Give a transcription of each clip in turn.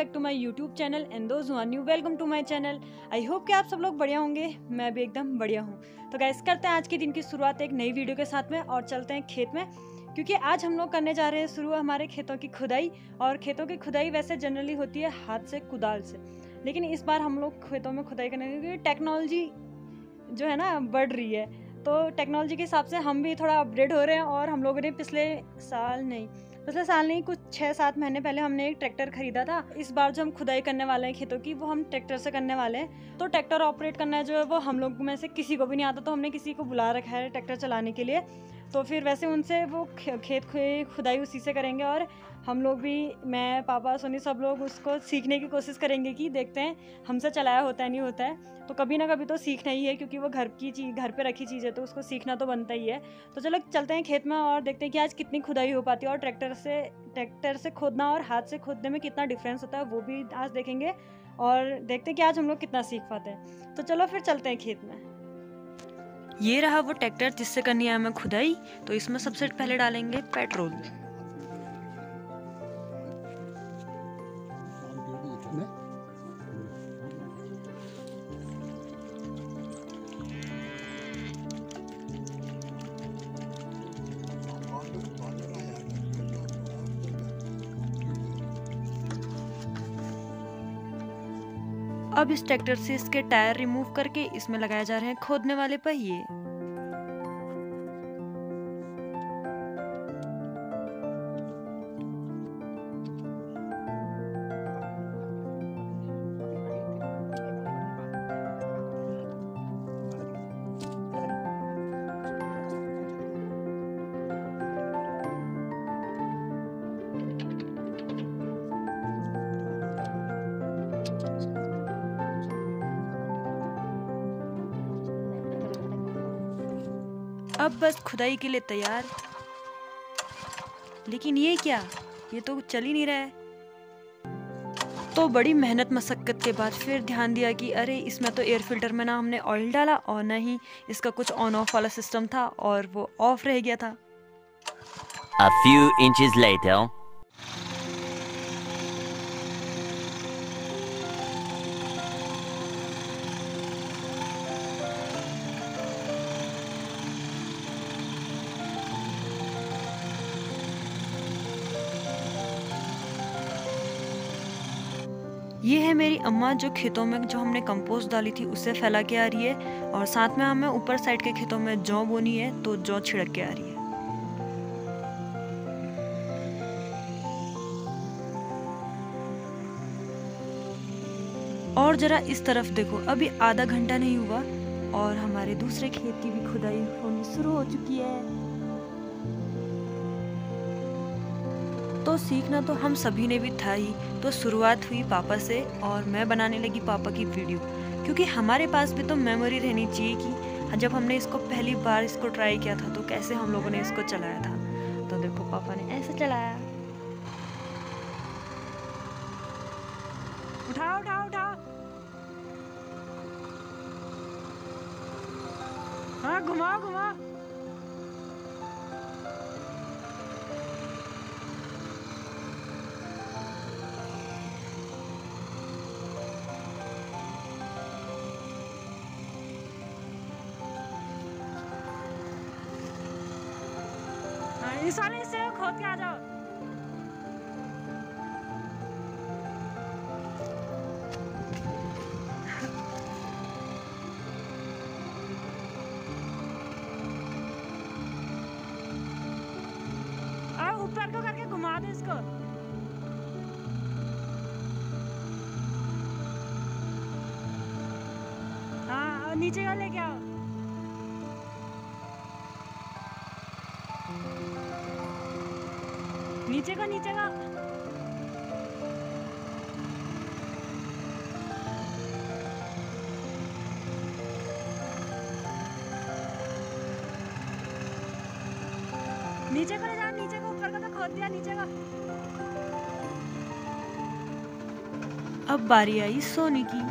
Back to my YouTube channel and those who are new welcome to my channel. I hope कि आप सब लोग बढ़िया होंगे, मैं भी एकदम बढ़िया हूँ। तो गाइस करते हैं आज के दिन की शुरुआत एक नई वीडियो के साथ में और चलते हैं खेत में, क्योंकि आज हम लोग करने जा रहे हैं शुरू हमारे खेतों की खुदाई। और खेतों की खुदाई वैसे जनरली होती है हाथ से, कुदाल से, लेकिन इस बार हम लोग खेतों में खुदाई करने क्योंकि टेक्नोलॉजी जो है ना बढ़ रही है, तो टेक्नोलॉजी के हिसाब से हम भी थोड़ा अपग्रेड हो रहे हैं। और हम लोगों ने पिछले साल नहीं कुछ 6-7 महीने पहले हमने एक ट्रैक्टर खरीदा था। इस बार जो हम खुदाई करने वाले हैं खेतों की, वो हम ट्रैक्टर से करने वाले हैं। तो ट्रैक्टर ऑपरेट करना जो है वो हम लोग में से किसी को भी नहीं आता, तो हमने किसी को बुला रखा है ट्रैक्टर चलाने के लिए। तो फिर वैसे उनसे वो खेत खुदाई उसी से करेंगे और हम लोग भी, मैं, पापा, सोनी, सब लोग उसको सीखने की कोशिश करेंगे कि देखते हैं हमसे चलाया होता है नहीं होता है। तो कभी ना कभी तो सीखना ही है, क्योंकि वो घर की चीज़, घर पे रखी चीज़ है, तो उसको सीखना तो बनता ही है। तो चलो चलते हैं खेत में और देखते हैं कि आज कितनी खुदाई हो पाती है और ट्रैक्टर से खोदना और हाथ से खोदने में कितना डिफरेंस होता है, वो भी आज देखेंगे। और देखते हैं कि आज हम लोग कितना सीख पाते हैं। तो चलो फिर चलते हैं खेत में। ये रहा वो ट्रैक्टर जिससे करनी है हमें खुदाई। तो इसमें सबसे पहले डालेंगे पेट्रोल। अब इस ट्रैक्टर से इसके टायर रिमूव करके इसमें लगाए जा रहे हैं खोदने वाले पहिए। अब बस खुदाई के लिए तैयार। लेकिन ये क्या, ये तो चल ही नहीं रहा है। तो बड़ी मेहनत मशक्कत के बाद फिर ध्यान दिया कि अरे इसमें तो एयर फिल्टर में ना हमने ऑयल डाला और ना ही इसका कुछ ऑन ऑफ वाला सिस्टम था, और वो ऑफ रह गया था। A few inches later. ये है मेरी अम्मा, जो खेतों में जो हमने कंपोस्ट डाली थी उससे फैला के आ रही है, और साथ में हमें ऊपर साइड के खेतों में जौ बोनी है तो जौ छिड़क के आ रही है। और जरा इस तरफ देखो, अभी आधा घंटा नहीं हुआ और हमारे दूसरे खेत की भी खुदाई होनी शुरू हो चुकी है। तो सीखना तो हम सभी ने भी था ही। तो शुरुआत हुई पापा से और मैं बनाने लगी पापा की वीडियो, क्योंकि हमारे पास भी तो मेमोरी रहनी चाहिए कि जब हमने इसको पहली बार इसको ट्राई किया था तो कैसे हम लोगों ने इसको चलाया था। तो देखो पापा ने ऐसे चलाया। उठाओ उठाओ उठाओ, हाँ घुमाओ घुमाओ। इस वाले से खोद के आ जाओ। और ऊपर को करके घुमा दो इसको। हाँ, और नीचे का लेके आओ। नीचे का नीचे का नीचे को ले जाओ, नीचे को, ऊपर का तो खोद दिया, नीचे का। अब बारी आई सोनी की।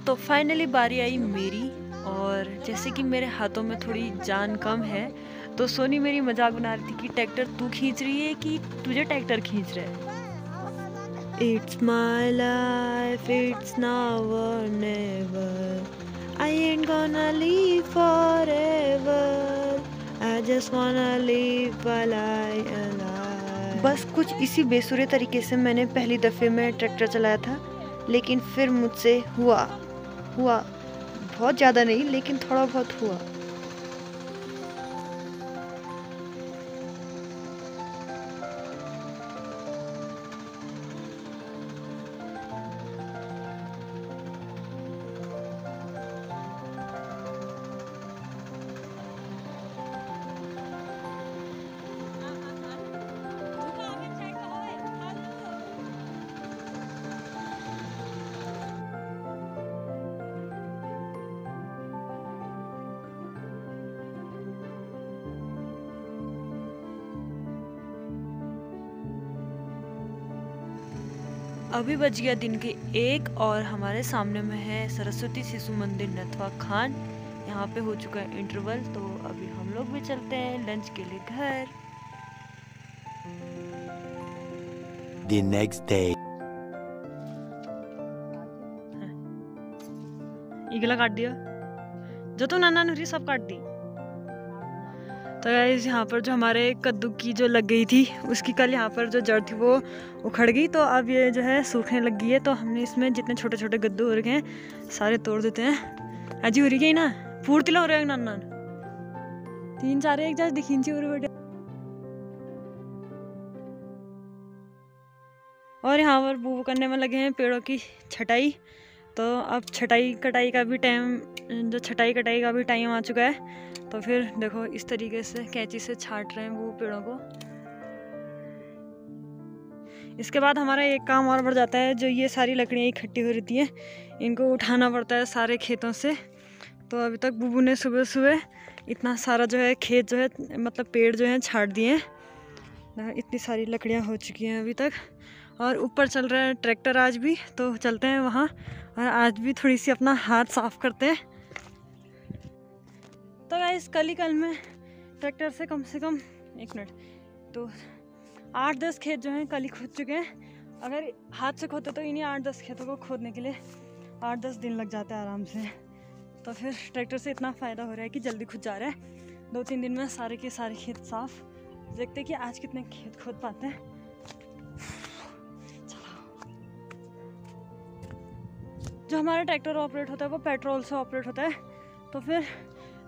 तो फाइनली बारी आई मेरी, और जैसे कि मेरे हाथों में थोड़ी जान कम है तो सोनी मेरी मजाक बना रही थी कि ट्रैक्टर तू खींच रही है कि तुझे ट्रैक्टर खींच रहा है। It's my life, it's now or never. I ain't gonna live forever. I just wanna live while I alive. बस कुछ इसी बेसुरे तरीके से मैंने पहली दफ़े में ट्रैक्टर चलाया था, लेकिन फिर मुझसे हुआ बहुत ज़्यादा नहीं, लेकिन थोड़ा बहुत हुआ। अभी बज गया दिन के 1 और हमारे सामने में है सरस्वती शिशु मंदिर नथवा खान। यहाँ पे हो चुका है इंटरवल, तो अभी हम लोग भी चलते हैं लंच के लिए घर। The next day. इगला काट दिया, जो तो नाना नूरी सब काट दी। तो गाइस यहाँ पर जो हमारे कद्दू की जो लग गई थी, उसकी कल यहाँ पर जो जड़ थी वो उखड़ गई, तो अब ये जो है सूखने लग गई है। तो हमने इसमें जितने छोटे छोटे गद्दू हो रखे हैं सारे तोड़ देते हैं। अजी हो रही गई ना पूर्ति हो रहे नाना 3-4 एक जा दिखींची हो रही। और यहाँ पर बूबू करने में लगे हैं पेड़ों की छटाई। तो अब छटाई कटाई का भी टाइम आ चुका है। तो फिर देखो इस तरीके से कैंची से छाट रहे हैं वो पेड़ों को। इसके बाद हमारा एक काम और बढ़ जाता है, जो ये सारी लकड़ियाँ इकट्ठी हो रहती हैं, इनको उठाना पड़ता है सारे खेतों से। तो अभी तक बुबू ने सुबह सुबह इतना सारा जो है खेत जो है मतलब पेड़ जो हैं छाट दिए हैं। इतनी सारी लकड़ियाँ हो चुकी हैं अभी तक। और ऊपर चल रहा है ट्रैक्टर आज भी, तो चलते हैं वहाँ और आज भी थोड़ी सी अपना हाथ साफ करते हैं। तो गाइस कल में ट्रैक्टर से कम 1 मिनट तो 8-10 खेत जो हैं कल ही खोद चुके हैं। अगर हाथ से खोदते तो इन्हीं 8-10 खेतों को खोदने के लिए 8-10 दिन लग जाते हैं आराम से। तो फिर ट्रैक्टर से इतना फ़ायदा हो रहा है कि जल्दी खुद जा रहा है। 2-3 दिन में सारे के सारे खेत साफ। देखते हैं कि आज कितने खेत खोद पाते हैं। जो हमारा ट्रैक्टर ऑपरेट होता है वो पेट्रोल से ऑपरेट होता है। तो फिर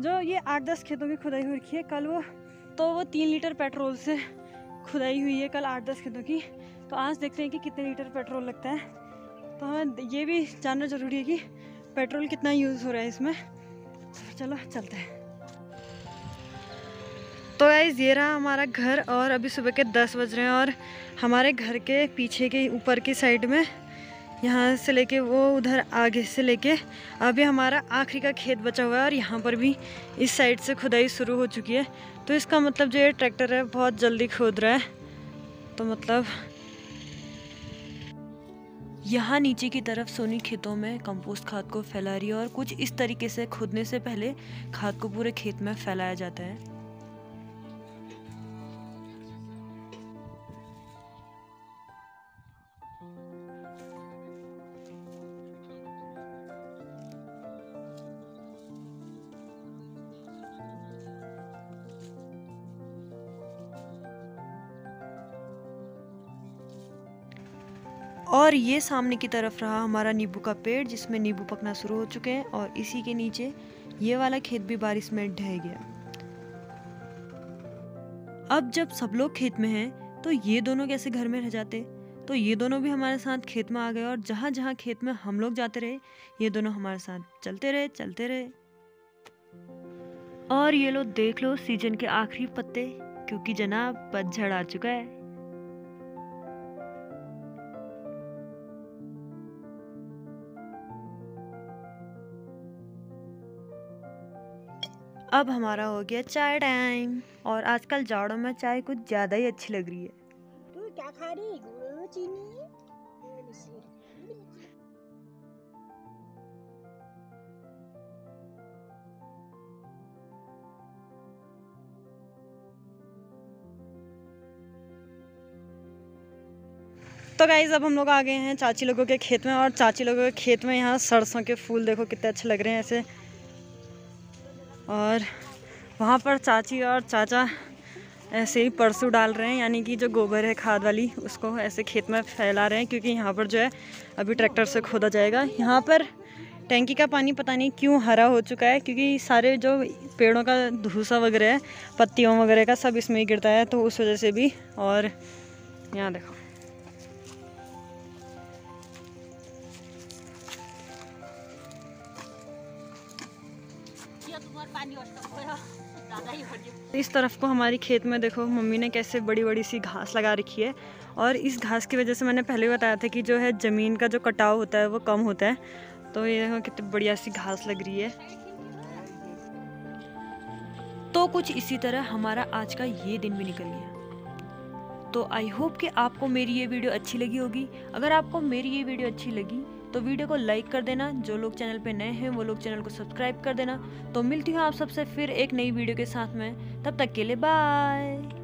जो ये 8-10 खेतों की खुदाई हो रखी है कल वो 3 लीटर पेट्रोल से खुदाई हुई है कल 8-10 खेतों की। तो आज देखते हैं कि कितने लीटर पेट्रोल लगता है। तो हमें ये भी जानना ज़रूरी है कि पेट्रोल कितना यूज़ हो रहा है इसमें। चलो चलते हैं। तो गाइस ये रहा हमारा घर, और अभी सुबह के 10 बज रहे हैं। और हमारे घर के पीछे के ऊपर की साइड में यहाँ से लेके वो उधर आगे से लेके अभी हमारा आखिरी का खेत बचा हुआ है, और यहाँ पर भी इस साइड से खुदाई शुरू हो चुकी है। तो इसका मतलब जो ये ट्रैक्टर है बहुत जल्दी खोद रहा है। तो मतलब यहाँ नीचे की तरफ सोनी खेतों में कंपोस्ट खाद को फैला रही है, और कुछ इस तरीके से खोदने से पहले खाद को पूरे खेत में फैलाया जाता है। और ये सामने की तरफ रहा हमारा नींबू का पेड़, जिसमें नींबू पकना शुरू हो चुके हैं, और इसी के नीचे ये वाला खेत भी बारिश में ढह गया। अब जब सब लोग खेत में हैं तो ये दोनों कैसे घर में रह जाते। तो ये दोनों भी हमारे साथ खेत में आ गए, और जहाँ जहाँ खेत में हम लोग जाते रहे ये दोनों हमारे साथ चलते रहे। और ये लो देख लो सीजन के आखिरी पत्ते, क्योंकि जनाब पतझड़ आ चुका है। अब हमारा हो गया चाय टाइम, और आजकल जाड़ों में चाय कुछ ज़्यादा ही अच्छी लग रही है। तू क्या खा रही? गुड़ चीनी? तो गाइस अब हम लोग आ गए हैं चाची लोगों के खेत में, और चाची लोगों के खेत में यहाँ सरसों के फूल देखो कितने अच्छे लग रहे हैं ऐसे। और वहाँ पर चाची और चाचा ऐसे ही परसों डाल रहे हैं, यानी कि जो गोबर है खाद वाली उसको ऐसे खेत में फैला रहे हैं, क्योंकि यहाँ पर जो है अभी ट्रैक्टर से खोदा जाएगा। यहाँ पर टैंकी का पानी पता नहीं क्यों हरा हो चुका है, क्योंकि सारे जो पेड़ों का भूसा वगैरह है, पत्तियों वगैरह का सब इसमें ही गिरता है, तो उस वजह से भी। और यहाँ देखो इस तरफ को हमारी खेत में देखो मम्मी ने कैसे बड़ी बड़ी सी घास लगा रखी है। और इस घास की वजह से मैंने पहले बताया था कि जो है ज़मीन का जो कटाव होता है वो कम होता है। तो ये देखो कितनी बढ़िया सी घास लग रही है। तो कुछ इसी तरह हमारा आज का ये दिन भी निकल गया। तो आई होप कि आपको मेरी ये वीडियो अच्छी लगी होगी। अगर आपको मेरी ये वीडियो अच्छी लगी तो वीडियो को लाइक कर देना। जो लोग चैनल पे नए हैं वो लोग चैनल को सब्सक्राइब कर देना। तो मिलती हूँ आप सबसे फिर एक नई वीडियो के साथ में, तब तक के लिए बाय।